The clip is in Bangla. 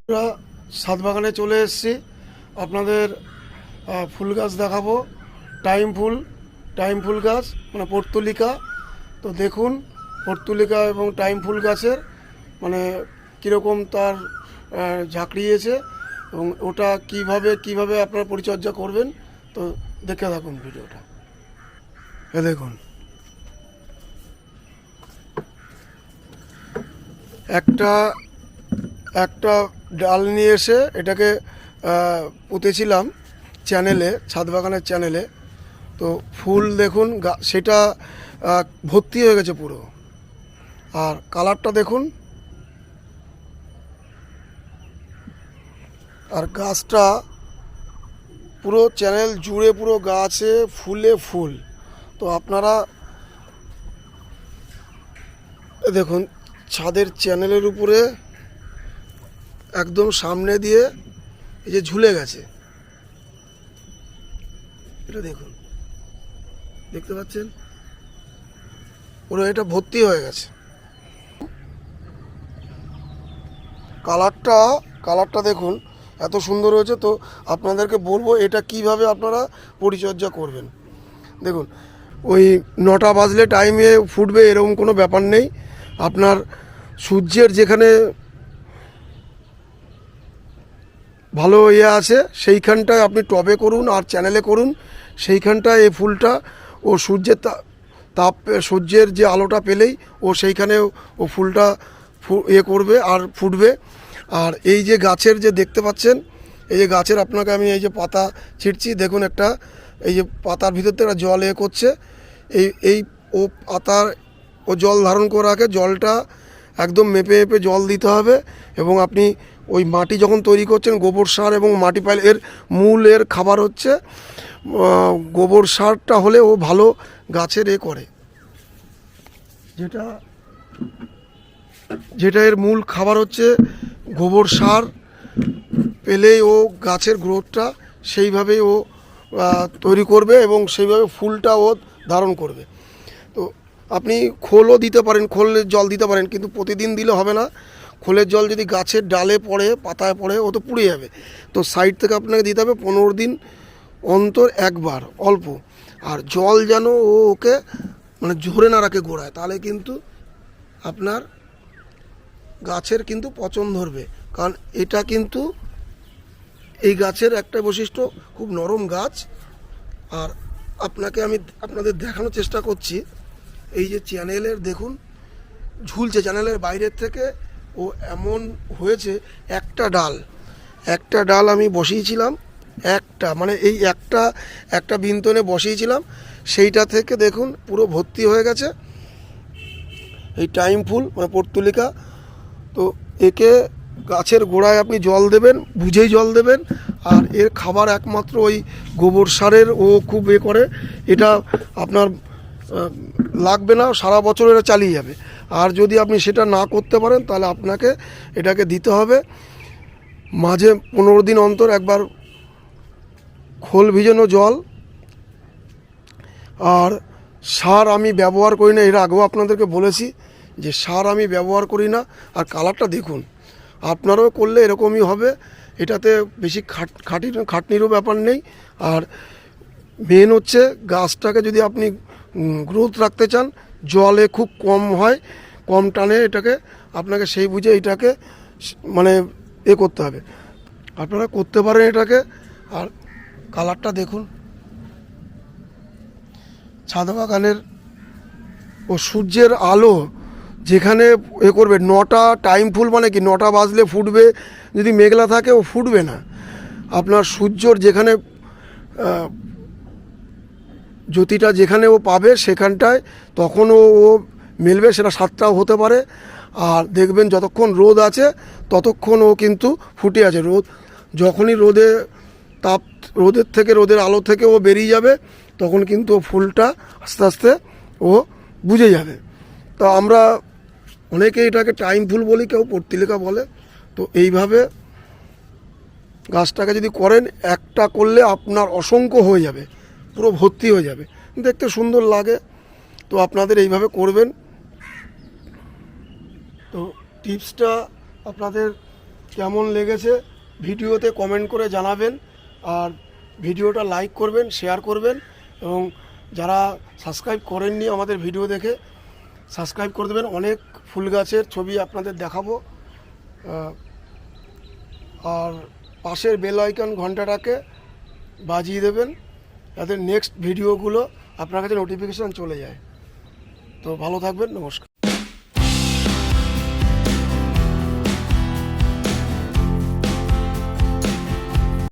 আমরা ছাদ বাগানে চলে এসেছি। আপনাদের ফুল গাছ দেখাবো। টাইম ফুল গাছ মানে পর্তুলিকা। তো দেখুন পর্তুলিকা এবং টাইম ফুল গাছের মানে কীরকম তার ঝাঁকড়িয়েছে এবং ওটা কিভাবে আপনারা পরিচর্যা করবেন। তো দেখে থাকুন ভিডিওটা। দেখুন একটা একটা ডাল নিয়ে এসে এটাকে পুঁতেছিলাম চ্যানেলে, ছাদ বাগানের চ্যানেলে। তো ফুল দেখুন সেটা ভর্তি হয়ে গেছে পুরো। আর কালারটা দেখুন, আর গাছটা পুরো চ্যানেল জুড়ে পুরো গাছে ফুলে ফুল। তো আপনারা দেখুন ছাদের চ্যানেলের উপরে একদম সামনে দিয়ে এই যে ঝুলে গেছে, এটা দেখুন, দেখতে পাচ্ছেন পুরো এটা ভর্তি হয়ে গেছে। কালারটা দেখুন এত সুন্দর হয়েছে। তো আপনাদেরকে বলবো এটা কিভাবে আপনারা পরিচর্যা করবেন। দেখুন ওই 9টা বাজলে টাইমে ফুটবে এরকম কোনো ব্যাপার নেই। আপনার সূর্যের যেখানে ভালো আছে সেইখানটায় আপনি টবে করুন আর চ্যানেলে করুন। সেইখানটায় এই ফুলটা ও সূর্যের যে আলোটা পেলেই ও সেইখানে ও ফুলটা করবে আর ফুটবে। আর এই যে গাছের যে দেখতে পাচ্ছেন, এই যে গাছের আপনাকে আমি এই যে পাতা ছিটছি, দেখুন একটা এই যে পাতার ভিতর থেকে একটা জল করছে। এই ও পাতার ও জল ধারণ করে রাখে, জলটা একদম মেপে জল দিতে হবে। এবং আপনি ওই মাটি যখন তৈরি করছেন, গোবর সার এবং মাটি পাইল এর মূলের খাবার হচ্ছে গোবর সারটা হলে ও ভালো গাছের করে। যেটা এর মূল খাবার হচ্ছে গোবর সার পেলেই ও গাছের গ্রোথটা সেইভাবেই ও তৈরি করবে এবং সেইভাবে ফুলটা ও ধারণ করবে। তো আপনি খোলও দিতে পারেন, খোলের জল দিতে পারেন, কিন্তু প্রতিদিন দিলে হবে না। খোলের জল যদি গাছের ডালে পড়ে, পাতায় পড়ে, ও তো পুড়ে যাবে। তো সাইড থেকে আপনাকে দিতে হবে 15 দিন অন্তর একবার অল্প। আর জল যেন ওকে মানে ঝরে না রাখে গোড়ায়, তাহলে কিন্তু আপনার গাছের কিন্তু পচন ধরবে। কারণ এটা কিন্তু এই গাছের একটা বৈশিষ্ট্য, খুব নরম গাছ। আর আমি আপনাদের দেখানোর চেষ্টা করছি, এই যে চ্যানেলের দেখুন ঝুলছে, চ্যানেলের বাইরের থেকে ও এমন হয়েছে। একটা ডাল আমি বসিয়েছিলাম, মানে এই একটা বিন্তনে বসিয়েছিলাম, সেইটা থেকে দেখুন পুরো ভর্তি হয়ে গেছে এই টাইম ফুল মানে পর্তুলিকা। তো একে গাছের গোড়ায় আপনি জল দেবেন, বুঝেই জল দেবেন। আর এর খাবার একমাত্র ওই গোবর সারের ও খুব করে। এটা আপনার লাগবে না, সারা বছর এটা চালিয়ে যাবে। আর যদি আপনি সেটা না করতে পারেন তাহলে আপনাকে এটাকে দিতে হবে মাঝে 15 দিন অন্তর একবার খোল ভিজানো জল। আর সার আমি ব্যবহার করি না, এর আগেও আপনাদেরকে বলেছি যে সার আমি ব্যবহার করি না। আর কালারটা দেখুন, আপনারাও করলে এরকমই হবে। এটাতে বেশি খাটনিরও ব্যাপার নেই। আর মেন হচ্ছে গাছটাকে যদি আপনি গ্রোথ রাখতে চান, জলে খুব কম হয়, কম টানে এটাকে, আপনাকে সেই বুঝে এটাকে মানে করতে হবে। আপনারা করতে পারেন এটাকে। আর কালারটা দেখুন, ছাদ বাগানের ও সূর্যের আলো যেখানে করবে। 9টা টাইম ফুল মানে কি 9টা বাজলে ফুটবে, যদি মেঘলা থাকে ও ফুটবে না। আপনার সূর্যর যেখানে জ্যোতিটা যেখানে ও পাবে সেখানটায় তখন ও মেলবে। সেটা 7টাও হতে পারে। আর দেখবেন যতক্ষণ রোদ আছে ততক্ষণ ও কিন্তু ফুটে আছে। যখনই রোদের থেকে রোদের আলো থেকে ও বেরিয়ে যাবে তখন কিন্তু ও ফুলটা আস্তে আস্তে ও বুঝে যাবে। তো আমরা অনেকে এটাকে টাইম ফুল বলি, কেউ পর্তুলিকা বলে। তো এইভাবে গাছটাকে যদি করেন, একটা করলে আপনার অসংখ্য হয়ে যাবে, পুরো ভর্তি হয়ে যাবে, দেখতে সুন্দর লাগে। তো আপনাদের এইভাবে করবেন। তো টিপসটা আপনাদের কেমন লেগেছে ভিডিওতে কমেন্ট করে জানাবেন, আর ভিডিওটা লাইক করবেন, শেয়ার করবেন, এবং যারা সাবস্ক্রাইব করেননি আমাদের ভিডিও দেখে সাবস্ক্রাইব করে দেবেন। অনেক ফুল গাছের ছবি আপনাদের দেখাবো। আর পাশের বেল আইকন ঘন্টাটাকে বাজিয়ে দেবেন যাতে নেক্সট ভিডিওগুলো আপনার কাছে নোটিফিকেশান চলে যায়। তো ভালো থাকবেন, নমস্কার।